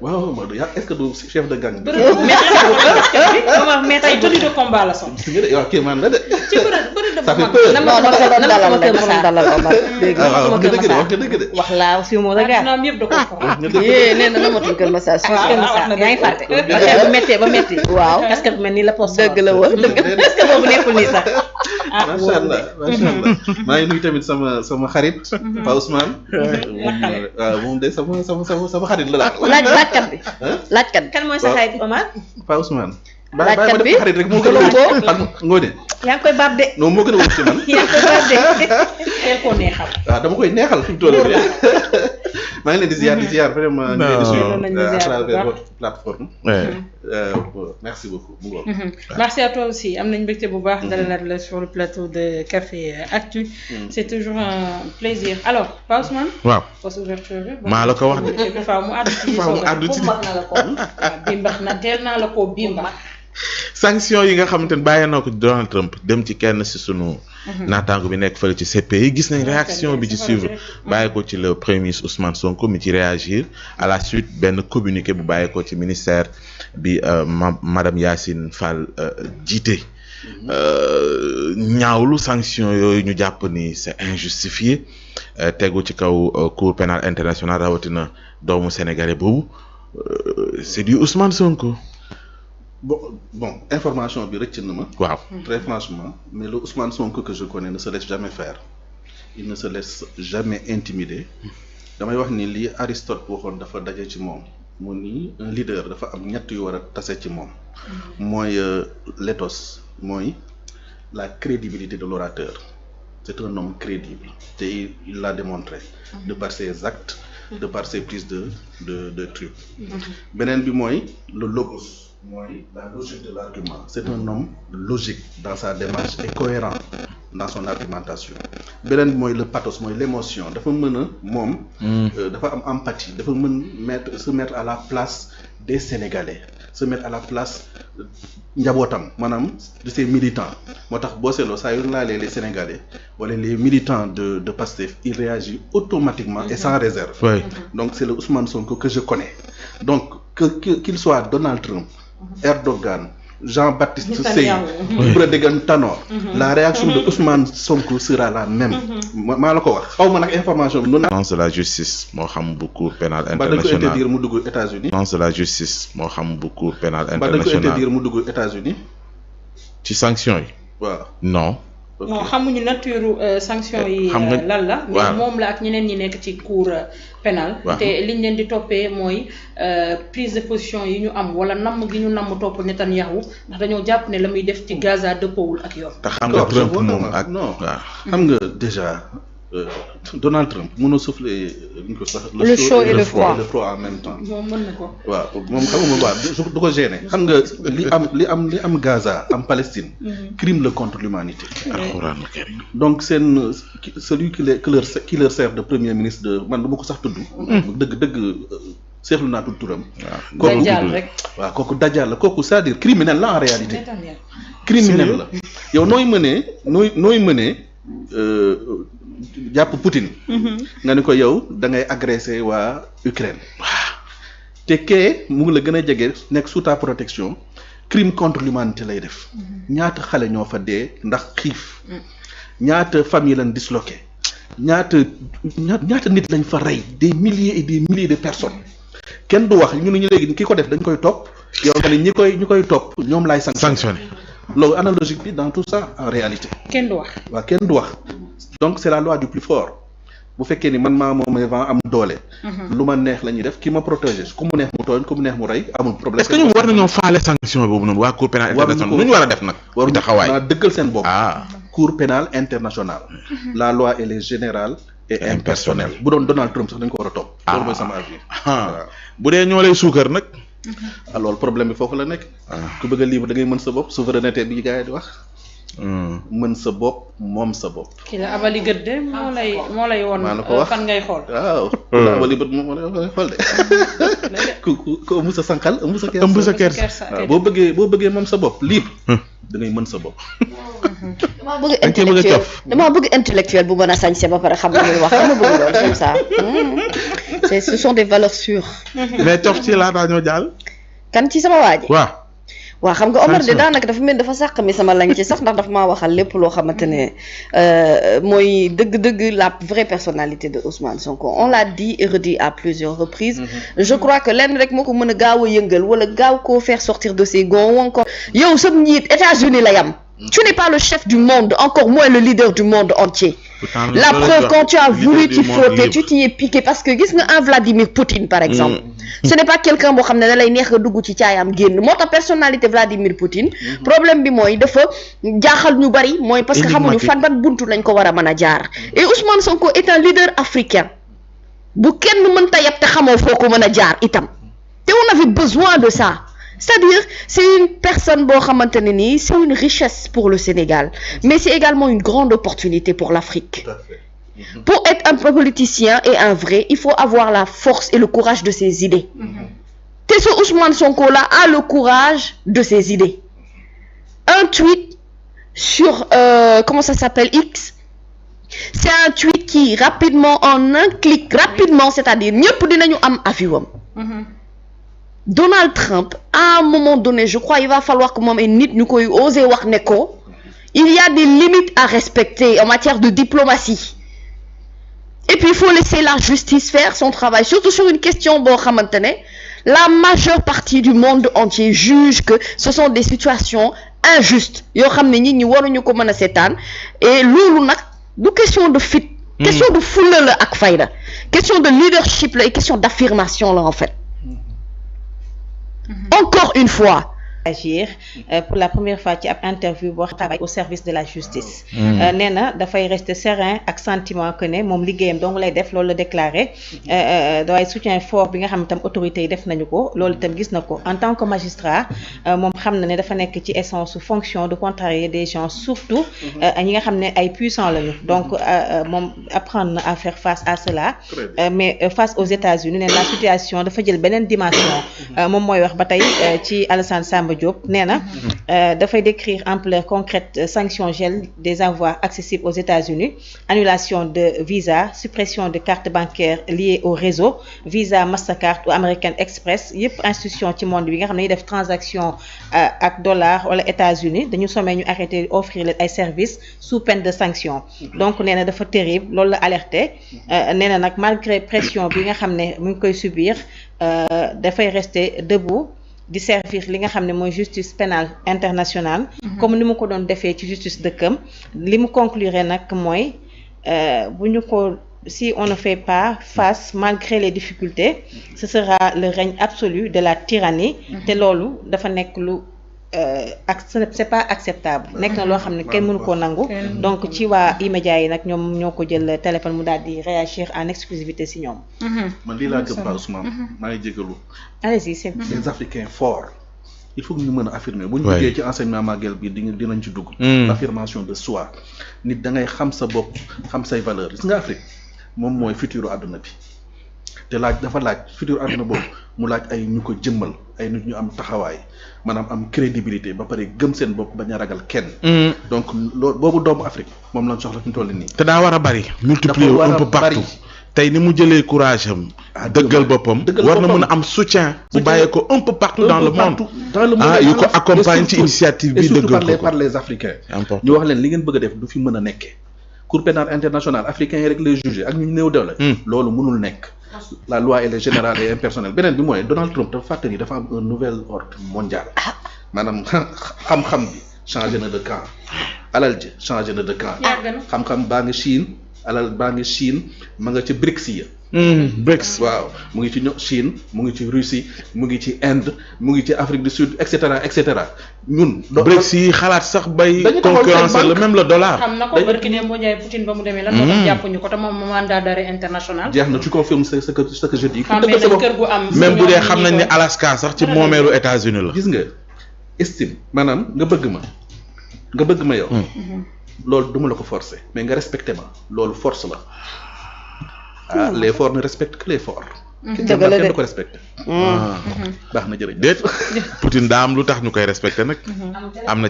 waaw Maodo est-ce que du chef de gang. mais tey tenue de combat la son. waaw kii man la de. ci bëri de ça fait peur. wax nga dëgg de. wax laa fi mu ragal. naam yëpp da ko ko. nee na namatul Kër Massar. Kër Massar yaa ngi fàtte. affaire bu méttee ba métti. waaw est-ce que mel ni la poste. dëgg la woon dëgg est-ce que boobu nekkul nii sax. macha allah macha allah maa ngi nuyu tamit sama xarit. Pa Ousmane. waaw moom de sama xarit la daal. laajkat bi. laajkat bi. kan mooy sa xarit Omar. Pa Ousmane. laajkat bi xarit rek moo gën a wóor xam Ngoné. yaa ngi koy baab de. non moo gën a wóor ci man. yaa ngi koy baab de. teel koo neexal. waaw dama koy neexal fi mu toll nii. maa ngi leen di ziar vraiment. ñu leen di suivre à travers votre plateforme. merci beaucoup. merci à toi aussi am nañ mbégte bu baax dalal la sur le plateau de Café Actu. c'est toujours un plaisir alors Pa Ousmane. waaw post ouverture bi. maa la ko wax de. faaw mu àddu ci faaw mu àddu ci bimbax na la ko. waaw bimbax na teel naa la ko bimbax. sanction yi nga xamante ne bàyyi na ko Donald Trump dem ci kenn si sunu. naataango bi nekk fële ci CPI gis nañ réaction bi ci suivre bàyyi ko ci le premier ministre Ousmane Sonko mi ci réagir à la suite benn communiqué bu bàyyi ko ci ministère bi madame Yacine Fall jiite ñaawlu sanction yooyu ñu jàpp ni c'est injustifié tegu ci kaw cour pénale internationale rawatina doomu sénégalais boobu c'est du Ousmane Sonko. Bon, information bi rëcc na ma. waaw très franchement mais le Ousmane Sonko que je connais ne se laisse jamais faire il ne se laisse jamais intimider damay wax ni lii Aristote waxoon dafa daje ci moom mu ni un leader dafa am ñett yu war a tase ci moom mooy l'éthos mooy la crédibilité de l'orateur c'est un homme crédible te il l'a démontré de par ses actes de par ses prises de trucs beneen bi mooy le logos mooy la logique de l'argument c'est un homme logique dans sa démarche et cohérent dans son argumentation beneen bi mooy le pathos mooy l'émotion dafa mën a moom dafa am empathie dafa mën se mettre à la place des Sénégalais se mettre à la place njabootam maanaam de ses militants moo tax boo seetloo saa yu laalee les Sénégalais wala les militants de Pastef il réagit automatiquement et sans réserve. Oui. Donc c'est le Ousmane Sonko que je connais donc qu'il soit Donald Trump Erdogan Jean-Baptiste Seye Ibrahima Tanor la réaction de Ousmane Sonko sera la même maa la ko wax xaw ma nag information bi noonu de la justice moo xam bu cour pénale ba dañ ko internationale interdire mu dugg États-Unis de la justice moo xam bu cour pénale ba dañ ko internationale interdire mu dugg États-Unis ci sanction yi waaw non non xamuñu nature sanction yi xam nga lan la mais waaw. moom la ak ñeneen ñi nekk ci cour pénal waaw. te liñ leen di toppee mooy prise de position yi ñu am wala namm gi ñu namm topp Netanyahu ndax dañoo jàpp ne la muy def ci Gaza dëppoowul ak yoon. te xam nga Trump moom ak non waaw xam nga déjà Donald Trump mën a souffler ñu ko sax Le chaud et le froid. le froid en même temps moom mën na ko. waaw moom xam nga waaw du ko gêner xam nga li am Gaza am Palestine crime la contre l'humanité alxuraanu karim donc seen celui qui leur sert de premier ministre de man du ma ko sax tudd dëgg seexlu naa tudd turam waaw Dajjal rek. waaw kooku Dajjal la kooku c'est-à-dire criminel la en réalité Netanyahu. criminel la yow nooy mënee jàpp Poutine nga ni ko yow da ngay agressé waa Ukraine te kee mu ngi la gën a jege nekk sous ta protection crime contre l'humanité lay def ñaata xale ñoo fa dee ndax xiif ñaata famille lañ disloqué ñaata nit lañ fa rey des milliers et des milliers de personnes kenn du wax ñu ne ñu léegi ki ko def dañ koy topp yow nga ne ñi koy topp ñoom laay sanctionné loolu analogique bi dans tout ça en réalité kenn du wax. waaw kenn du wax donc c'est la loi du plus fort bu fekkee ni man maa moom vent am doole lu ma neex la ñuy def ki ma protéger ku mu neex mu tooñ ku mu neex mu rey amul problème. est-ce que ñoom war nañoo faale sanction boobu noonu waa cour pénale internationale lu ñu war a def nag waruñu taxawaay naa dëggal seen bopp ah cour pénale internationale la loi elle est générale et impersonnelle bu doon Donald Trump sax dañ ko war a topp loolu mooy sama avis bu dee ñoo lay suukar nag alors problème bi foofu la nekk ku bëgg a libre da ngay mën sa bopp souveraineté bi gars yi di wax mën sa bopp moom sa bopp ki la abali gët de moo lay woon maa la ko wax fan ngay xool. waaw wala bët moom moo lay xool de ku ëmb sa sànqal ëmb sa kersa ëmb sa kersa waaw boo bëggee moom sa bopp libre da ngay mën sa bopp. damaa bëgg intellectuel bu mën a sañse ba pare xam nga muy wax dama bëgg loolu comme ça. Ce sont des valeurs sûres. mais cof ci laa ñoo jàll. kan ci sama waa ji. waaw xam nga Omar de daanaka dafa mel dafa sàq mi sama lañ ci sax ndax dafa maa waxal lépp loo xamante ne mooy dëgg-dëgg la vraie personnalité de Ousmane Sonko on l'a dit et redit à plusieurs reprises. Je crois que lenn rek moo ko mën a gaaw a yëngal wala gaaw koo faire sortir de ses gonds ou encore yow sa njiit États-Unis la yam. Tu n'es pas le chef du monde, encore moins le leader du monde entier. La preuve, quand tu as voulu t'y frotter, tu t'y es piqué parce que gis nga un Vladimir Poutine par exemple. Ce n'est pas quelqu'un boo xam ne da lay neex nga dugg ci caayam génn moo tax personnalité Vladimir Poutine. problème bi mooy dafa jaaxal ñu bari mooy parce que xamuñu fan ban buntu lañ ko war a mën a jaar. Et Ousmane Sonko est un leader africain bu kenn mënta yab te xamoo foo ko mën a jaar itam te on avait besoin de ça. C'est-à-dire, c'est une personne boo xamante ne nii c'est une richesse pour le Sénégal, mais c'est également une grande opportunité pour l'Afrique. Tout à fait. Pour être un politicien et un vrai, il faut avoir la force et le courage de ses idées. Te ce Ousmane Sonko là a le courage de ses idées. Un tweet sur comment ça s'appelle X, c'est un tweet qui rapidement en un clic rapidement, c'est-à-dire ñëpp dinañu am aviwam. Donald Trump, à un moment donné, je crois il va falloir que moom et nit ñu koy oser wax ne ko il y a des limites à respecter en matière de diplomatie. Et puis il faut laisser la justice faire son travail, surtout sur une question boo xamante ne la majeure partie du monde entier juge que ce sont des situations injustes yoo xam ne nit ñi waruñu ko mën a seetaan et loolu nag du question de fit. question de fulla la ak fayda, question de leadership la et question d'affirmation la en fait. Encore une fois. Agir pour la première fois ci ab interview boo travaille au service de la justice. nee na dafay rester serein ak sentiment que ne moom liggéeyam dong lay def loolu la déclaré. dafay soutien fort bi nga xam itam autorités yi def nañu ko loolu itam gis na ko en tant que magistrat moom xam na ne dafa nekk ci essence su fonction de contrarier des gens surtout ñi nga xam ne ay puissants lañu donc moom apprendre na à faire face à cela. Mais face aux États-Unis ne la situation dafa jël beneen dimension. moom mooy wax ba tey ci Alassane Samba Diop nee na dafay décrire ampleur concrète sanction gel des avoirs accessibles aux États-Unis, annulation de visa, suppression de cartes bancaires liées au réseau, Visa, Mastercard ou American Express yëpp institution ci monde bi nga xam ne def transaction ak dollar wala États-Unis dañu sommé ñu arrêter offrir leen ay services sous peine de sanction. Donc nee na dafa terrible loolu la alerté nee na nag malgré pression bi nga xam ne mu ngi koy subir dafay rester debout. di servir li nga xam ne mooy justice pénale internationale. comme ni mu ko doon defee ci justice dëkkam li mu conclure nag mooy bu ñu ko si on ne fait pas face malgré les difficultés ce sera le règne absolu de la tyrannie. te loolu dafa nekk lu c'est pas acceptable. nekk na loo xam ne kenn mënu koo nangu. donc ci waa immédiat yi nag ñoom ñoo ko jël téléphone mu daal di réagir en exclusivité si ñoom. man lii laa gëm Pa Ousmane. maa ngi jégalu. allez-y c'est les Africains forts il faut que ñu mën a affirmer. bu ñu duggee ci enseignement Maguel bi dinañ ci dugg. l'affirmation de soi. nit da ngay xam sa bopp xam say valeurs gis nga Afrique moom mooy futur àdduna bi te dafa laaj futur àdduna boobu mu laaj ay ñu ko jëmmal ay nit ñu am taxawaay maanaam am crédibilité ba pare gëm seen bopp bañ a ragal kenn. donc loolu boobu doomu Afrique moom lañ soxla fi ñu toll nii. te daa war a bari. multiplier un peu partout. tey ni mu jëlee courage am. dëggal boppam war na mën a am soutien. bu bàyyee ko un peu partout dans le monde. yu ko accompagne ci initiative bi dëggal ko par les Africains. ñu wax leen li ngeen bëgg a def du fi mën a nekkee. Cour pénale internationale africain yi rek les juger ak ñu néew doole. loolu mënul nekk. la loi elle est générale et impersonnelle beneen bi mooy Donald Trump dafa fàttali dafa am un nouvel ordre mondial. maanaam xam-xam bi changé na de camp. alal ji changé na de camp. xam-xam baa ngi Chine. alal baa ngi Chine ma nga ci BRICS ya. BRICS waaw mu ngi ci Chine mu ngi ci Russie mu ngi ci Inde mu ngi ci Afrique du Sud et cetera et cetera ñun. BRICS yi xalaat sax bay. concurrencer le même le dollar. xam na ko barki ne boo jaay Poutine ba mu demee lan moo tax jàppuñu ko te moom mandat d'arrêt international. jeex na tu confirmes ce que je dis. kër gu am même bu dee xam nañ ne Alaska sax ci moomeelu États-Unis la. gis nga estime maanaam nga bëgg ma yow. loolu duma la ko forcer mais nga respecté ma loolu force la les forts ne respectent que les forts. dëgg la kenn du ko respecté. baax na jërëjëf. déet Poutine daa am lu tax ñu koy respecté nag. am na